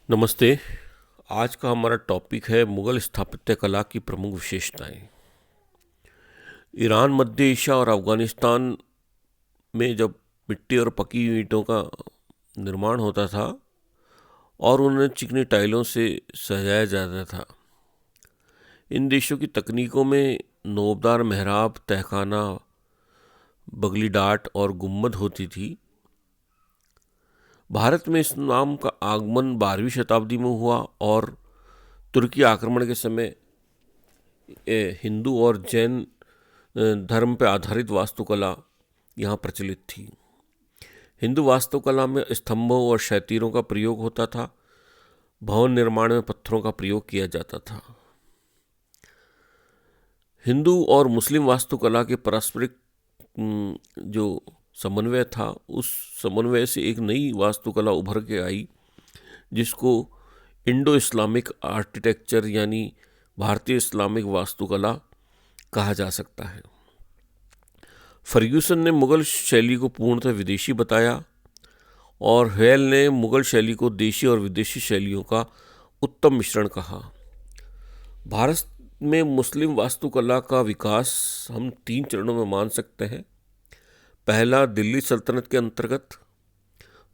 नमस्ते। आज का हमारा टॉपिक है मुगल स्थापत्य कला की प्रमुख विशेषताएं। ईरान, मध्य एशिया और अफ़गानिस्तान में जब मिट्टी और पकी हुई ईंटों का निर्माण होता था और उन्हें चिकनी टाइलों से सजाया जाता था, इन देशों की तकनीकों में नोबदार मेहराब, तहखाना, बगली डाट और गुम्बद होती थी। भारत में इस नाम का आगमन 12वीं शताब्दी में हुआ और तुर्की आक्रमण के समय हिंदू और जैन धर्म पर आधारित वास्तुकला यहाँ प्रचलित थी। हिंदू वास्तुकला में स्तंभों और क्षैतिरों का प्रयोग होता था। भवन निर्माण में पत्थरों का प्रयोग किया जाता था। हिंदू और मुस्लिम वास्तुकला के पारस्परिक जो समन्वय था, उस समन्वय से एक नई वास्तुकला उभर के आई जिसको इंडो इस्लामिक आर्किटेक्चर यानी भारतीय इस्लामिक वास्तुकला कहा जा सकता है। फर्ग्यूसन ने मुगल शैली को पूर्णतः विदेशी बताया और हेल ने मुगल शैली को देशी और विदेशी शैलियों का उत्तम मिश्रण कहा। भारत में मुस्लिम वास्तुकला का विकास हम 3 चरणों में मान सकते हैं। पहला दिल्ली सल्तनत के अंतर्गत,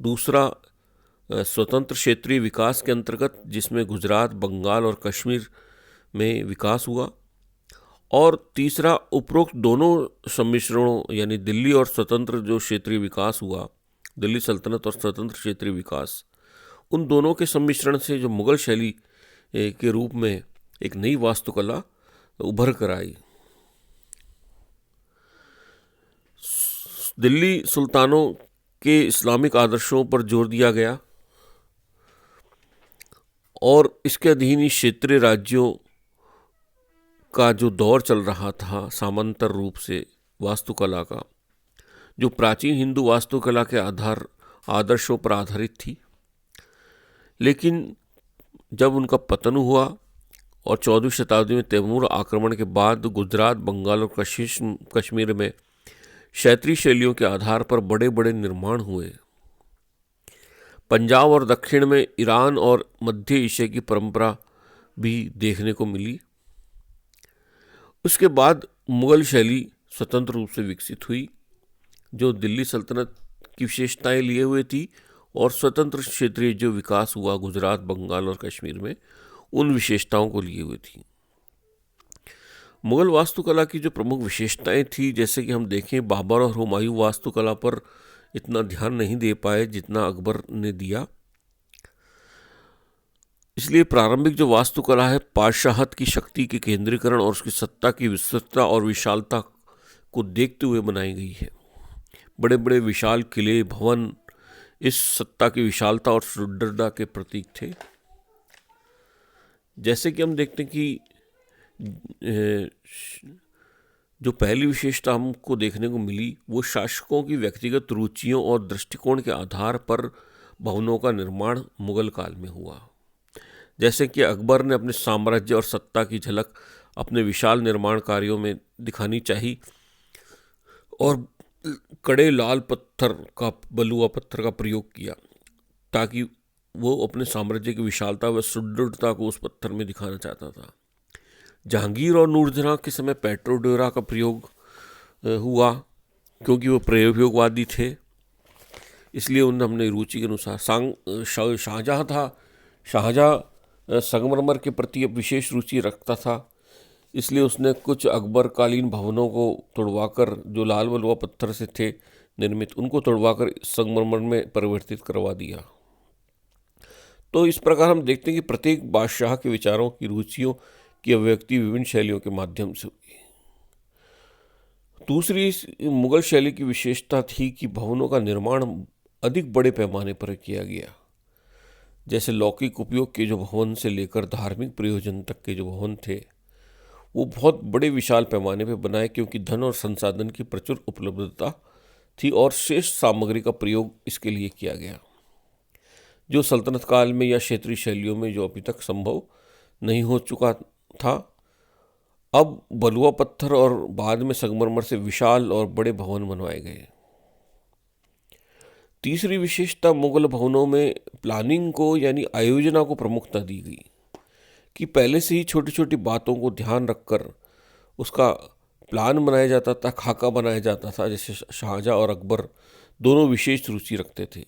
दूसरा स्वतंत्र क्षेत्रीय विकास के अंतर्गत जिसमें गुजरात, बंगाल और कश्मीर में विकास हुआ, और तीसरा उपरोक्त दोनों सम्मिश्रणों यानी दिल्ली और स्वतंत्र जो क्षेत्रीय विकास हुआ, दिल्ली सल्तनत और स्वतंत्र क्षेत्रीय विकास, उन दोनों के सम्मिश्रण से जो मुगल शैली के रूप में एक नई वास्तुकला उभर कर आई। दिल्ली सुल्तानों के इस्लामिक आदर्शों पर जोर दिया गया और इसके अधीन ही क्षेत्रीय राज्यों का जो दौर चल रहा था सामंतर रूप से वास्तुकला का, जो प्राचीन हिंदू वास्तुकला के आदर्शों पर आधारित थी। लेकिन जब उनका पतन हुआ और 14वीं शताब्दी में तैमूर आक्रमण के बाद गुजरात, बंगाल और कश्मीर में क्षेत्रीय शैलियों के आधार पर बड़े बड़े निर्माण हुए। पंजाब और दक्षिण में ईरान और मध्य एशिया की परंपरा भी देखने को मिली। उसके बाद मुगल शैली स्वतंत्र रूप से विकसित हुई, जो दिल्ली सल्तनत की विशेषताएं लिए हुए थी, और स्वतंत्र क्षेत्रीय जो विकास हुआ गुजरात, बंगाल और कश्मीर में, उन विशेषताओं को लिए हुए थी। मुगल वास्तुकला की जो प्रमुख विशेषताएं थी, जैसे कि हम देखें, बाबर और हुमायूं वास्तुकला पर इतना ध्यान नहीं दे पाए जितना अकबर ने दिया। इसलिए प्रारंभिक जो वास्तुकला है पातशाहत की शक्ति के केंद्रीकरण और उसकी सत्ता की विस्तृतता और विशालता को देखते हुए बनाई गई है। बड़े बड़े विशाल किले, भवन इस सत्ता की विशालता और सुदृढ़ता के प्रतीक थे। जैसे कि हम देखते हैं कि जो पहली विशेषता हमको देखने को मिली वो शासकों की व्यक्तिगत रुचियों और दृष्टिकोण के आधार पर भवनों का निर्माण मुगल काल में हुआ। जैसे कि अकबर ने अपने साम्राज्य और सत्ता की झलक अपने विशाल निर्माण कार्यों में दिखानी चाहिए और कड़े लाल पत्थर का, बलुआ पत्थर का प्रयोग किया ताकि वो अपने साम्राज्य की विशालता व सुदृढ़ता को उस पत्थर में दिखाना चाहता था। जहांगीर और नूरजहां के समय पेट्रोडोरा का प्रयोग हुआ क्योंकि वो प्रयोगवादी थे, इसलिए उन्हें हमने रुचि के अनुसार शाहजहां संगमरमर के प्रति विशेष रुचि रखता था, इसलिए उसने कुछ अकबरकालीन भवनों को तोड़वाकर, जो लाल बलुआ पत्थर से थे निर्मित, उनको तोड़वाकर संगमरमर में परिवर्तित करवा दिया। तो इस प्रकार हम देखते हैं कि प्रत्येक बादशाह के विचारों की, रुचियों की अभिव्यक्ति विभिन्न शैलियों के माध्यम से हुई। दूसरी मुगल शैली की विशेषता थी कि भवनों का निर्माण अधिक बड़े पैमाने पर किया गया। जैसे लौकिक उपयोग के जो भवन से लेकर धार्मिक प्रयोजन तक के जो भवन थे वो बहुत बड़े विशाल पैमाने पर बनाए, क्योंकि धन और संसाधन की प्रचुर उपलब्धता थी और श्रेष्ठ सामग्री का प्रयोग इसके लिए किया गया, जो सल्तनत काल में या क्षेत्रीय शैलियों में जो अभी तक संभव नहीं हो चुका था। अब बलुआ पत्थर और बाद में संगमरमर से विशाल और बड़े भवन बनवाए गए। तीसरी विशेषता, मुगल भवनों में प्लानिंग को यानी आयोजना को प्रमुखता दी गई कि पहले से ही छोटी छोटी बातों को ध्यान रखकर उसका प्लान बनाया जाता था, खाका बनाया जाता था। जैसे शाहजहाँ और अकबर दोनों विशेष रुचि रखते थे।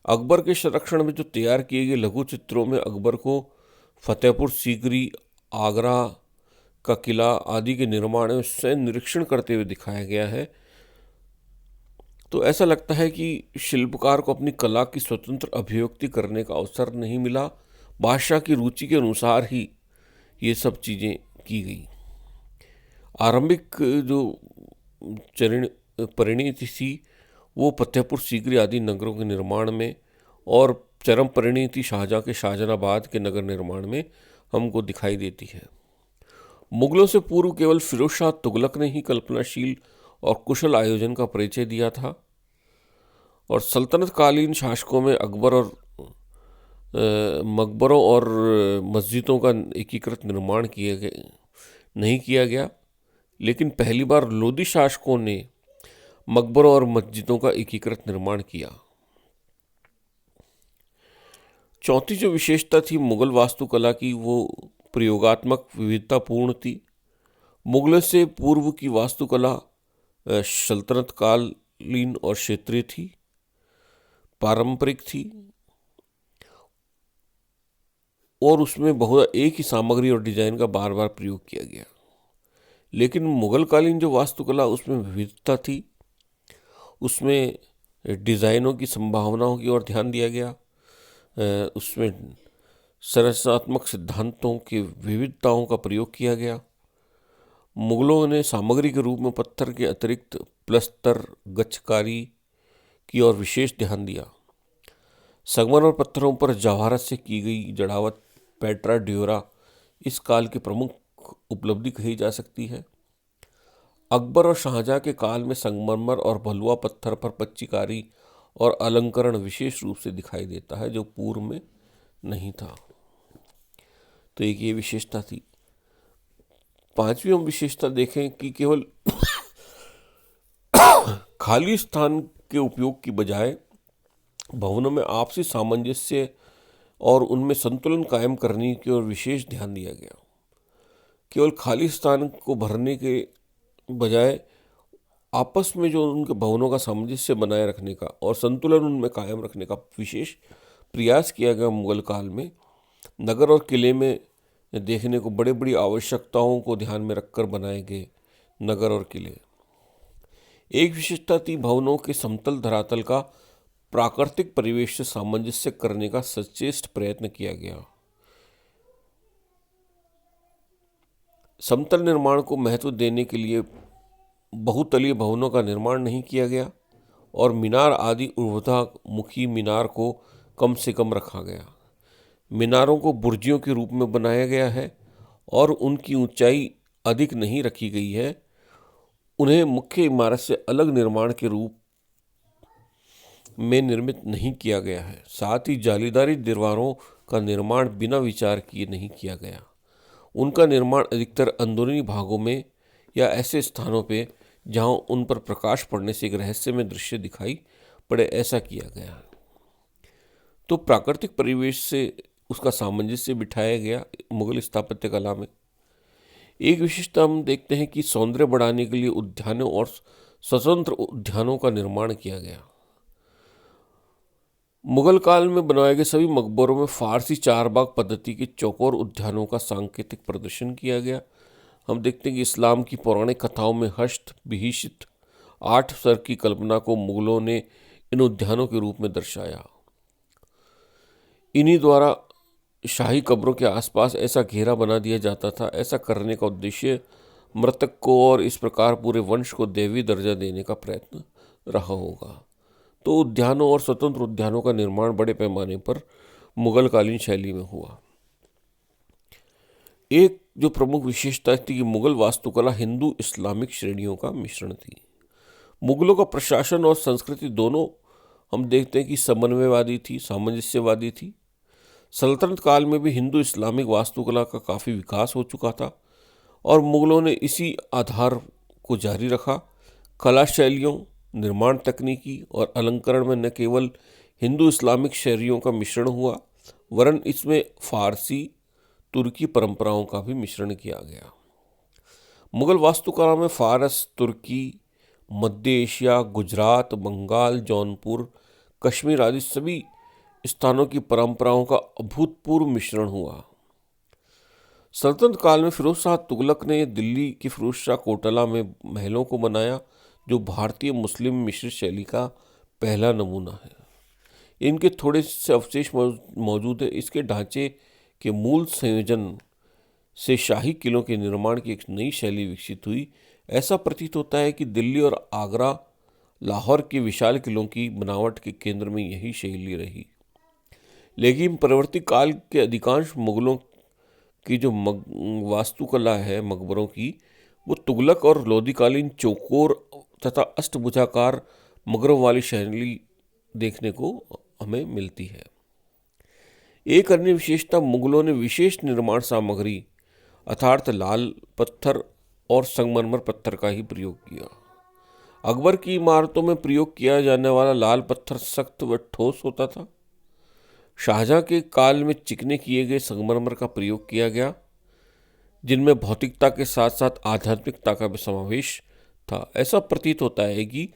अकबर के संरक्षण में जो तैयार किए गए लघु चित्रों में अकबर को फतेहपुर सीकरी, आगरा का किला आदि के निर्माण में स्वयं निरीक्षण करते हुए दिखाया गया है। तो ऐसा लगता है कि शिल्पकार को अपनी कला की स्वतंत्र अभिव्यक्ति करने का अवसर नहीं मिला, बादशाह की रुचि के अनुसार ही ये सब चीज़ें की गई। आरंभिक जो परिणति थी वो फतेहपुर सीकरी आदि नगरों के निर्माण में, और चरम परिणति शाहजहाँ के शाहजहानाबाद के नगर निर्माण में हमको दिखाई देती है। मुगलों से पूर्व केवल फिरोज शाह तुगलक ने ही कल्पनाशील और कुशल आयोजन का परिचय दिया था, और सल्तनत कालीन शासकों में अकबर और मकबरों और मस्जिदों का एकीकृत निर्माण नहीं किया गया, लेकिन पहली बार लोधी शासकों ने मकबरों और मस्जिदों का एकीकृत निर्माण किया। चौथी जो विशेषता थी मुगल वास्तुकला की, वो प्रयोगात्मक विविधतापूर्ण थी। मुगलों से पूर्व की वास्तुकला सल्तनत कालीन और क्षेत्रीय थी, पारंपरिक थी, और उसमें बहुत एक ही सामग्री और डिजाइन का बार बार प्रयोग किया गया। लेकिन मुगल कालीन जो वास्तुकला, उसमें विविधता थी, उसमें डिज़ाइनों की संभावनाओं की ओर ध्यान दिया गया, उसमें संरचनात्मक सिद्धांतों की विविधताओं का प्रयोग किया गया। मुगलों ने सामग्री के रूप में पत्थर के अतिरिक्त प्लस्तर, गच्छकारी की ओर विशेष ध्यान दिया। संगमरमर और पत्थरों पर जवाहरत से की गई जड़ावत, पेट्रा ड्योरा, इस काल की प्रमुख उपलब्धि कही जा सकती है। अकबर और शाहजहाँ के काल में संगमरमर और भलुआ पत्थर पर पच्चीकारी और अलंकरण विशेष रूप से दिखाई देता है, जो पूर्व में नहीं था। तो एक ये विशेषता थी। पांचवी हम विशेषता देखें कि केवल खाली स्थान के उपयोग की बजाय भवनों में आपसी सामंजस्य और उनमें संतुलन कायम करने की ओर विशेष ध्यान दिया गया। केवल खाली स्थान को भरने के बजाय आपस में जो उनके भवनों का सामंजस्य बनाए रखने का और संतुलन उनमें कायम रखने का विशेष प्रयास किया गया। मुगल काल में नगर और किले में देखने को बड़े बड़ी आवश्यकताओं को ध्यान में रखकर बनाए गए नगर और किले। एक विशेषता थी भवनों के समतल धरातल का प्राकृतिक परिवेश से सामंजस्य करने का सचेष्ट प्रयत्न किया गया। समतल निर्माण को महत्व देने के लिए बहुतलीय भवनों का निर्माण नहीं किया गया, और मीनार आदि ऊर्ध्वमुखी मीनार को कम से कम रखा गया। मीनारों को बुर्जियों के रूप में बनाया गया है और उनकी ऊंचाई अधिक नहीं रखी गई है। उन्हें मुख्य इमारत से अलग निर्माण के रूप में निर्मित नहीं किया गया है। साथ ही जालीदारी दीवारों का निर्माण बिना विचार किए नहीं किया गया। उनका निर्माण अधिकतर अंदरूनी भागों में या ऐसे स्थानों पे जहां उन पर प्रकाश पड़ने से एक रहस्यमय दृश्य दिखाई पड़े, ऐसा किया गया है। तो प्राकृतिक परिवेश से उसका सामंजस्य बिठाया गया मुगल स्थापत्य कला में। एक विशेषता हम देखते हैं कि सौंदर्य बढ़ाने के लिए उद्यानों और स्वतंत्र उद्यानों का निर्माण किया गया। मुगल काल में बनाए गए सभी मकबरों में फारसी चारबाग पद्धति के चौकोर उद्यानों का सांकेतिक प्रदर्शन किया गया। हम देखते हैं कि इस्लाम की पौराणिक कथाओं में हस्त विहित 8 स्तर की कल्पना को मुगलों ने इन उद्यानों के रूप में दर्शाया। इन्हीं द्वारा शाही कब्रों के आसपास ऐसा घेरा बना दिया जाता था। ऐसा करने का उद्देश्य मृतक को और इस प्रकार पूरे वंश को दैवी दर्जा देने का प्रयत्न रहा होगा। तो उद्यानों और स्वतंत्र उद्यानों का निर्माण बड़े पैमाने पर मुगल कालीन शैली में हुआ। एक जो प्रमुख विशेषता थी कि मुगल वास्तुकला हिंदू इस्लामिक श्रेणियों का मिश्रण थी। मुगलों का प्रशासन और संस्कृति दोनों हम देखते हैं कि समन्वयवादी थी, सामंजस्यवादी थी। सल्तनत काल में भी हिंदू इस्लामिक वास्तुकला का काफ़ी विकास हो चुका था और मुगलों ने इसी आधार को जारी रखा। कला शैलियों निर्माण तकनीकी और अलंकरण में न केवल हिंदू इस्लामिक शैलियों का मिश्रण हुआ, वरन इसमें फारसी तुर्की परंपराओं का भी मिश्रण किया गया। मुगल वास्तुकला में फारस, तुर्की, मध्य एशिया, गुजरात, बंगाल, जौनपुर, कश्मीर आदि सभी स्थानों की परंपराओं का अभूतपूर्व मिश्रण हुआ। सल्तनत काल में फिरोज शाह तुगलक ने दिल्ली की फिरोज शाह कोटला में महलों को बनाया, जो भारतीय मुस्लिम मिश्रित शैली का पहला नमूना है। इनके थोड़े से अवशेष मौजूद है। इसके ढांचे के मूल संयोजन से शाही किलों के निर्माण की एक नई शैली विकसित हुई। ऐसा प्रतीत होता है कि दिल्ली और आगरा, लाहौर के विशाल किलों की बनावट के केंद्र में यही शैली रही। लेकिन परवर्ती काल के अधिकांश मुगलों की जो वास्तुकला है मकबरों की, वो तुगलक और लोधीकालीन चौकोर तथा अष्टभुजाकार मकबरों वाली शैली देखने को हमें मिलती है। एक अन्य विशेषता, मुगलों ने विशेष निर्माण सामग्री अर्थात लाल पत्थर और संगमरमर पत्थर का ही प्रयोग किया। अकबर की इमारतों में प्रयोग किया जाने वाला लाल पत्थर सख्त व ठोस होता था। शाहजहां के काल में चिकने किए गए संगमरमर का प्रयोग किया गया, जिनमें भौतिकता के साथ साथ आध्यात्मिकता का भी समावेश था। ऐसा प्रतीत होता है कि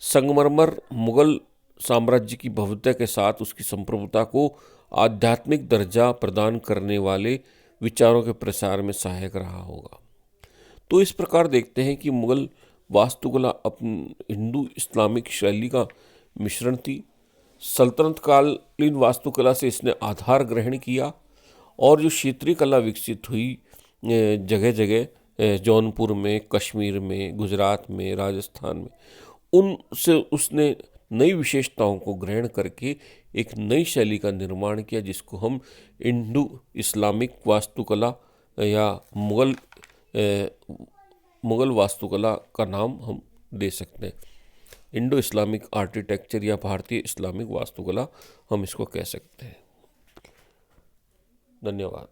संगमरमर मुगल साम्राज्य की भव्यता के साथ उसकी संप्रभुता को आध्यात्मिक दर्जा प्रदान करने वाले विचारों के प्रसार में सहायक रहा होगा। तो इस प्रकार देखते हैं कि मुगल वास्तुकला अपनी हिंदू इस्लामिक शैली का मिश्रण थी। सल्तनत कालीन वास्तुकला से इसने आधार ग्रहण किया और जो क्षेत्रीय कला विकसित हुई जगह जगह, जौनपुर में, कश्मीर में, गुजरात में, राजस्थान में, उनसे उसने नई विशेषताओं को ग्रहण करके एक नई शैली का निर्माण किया, जिसको हम हिंदू इस्लामिक वास्तुकला या मुगल वास्तुकला का नाम हम दे सकते हैं। इंडो इस्लामिक आर्किटेक्चर या भारतीय इस्लामिक वास्तुकला हम इसको कह सकते हैं। धन्यवाद।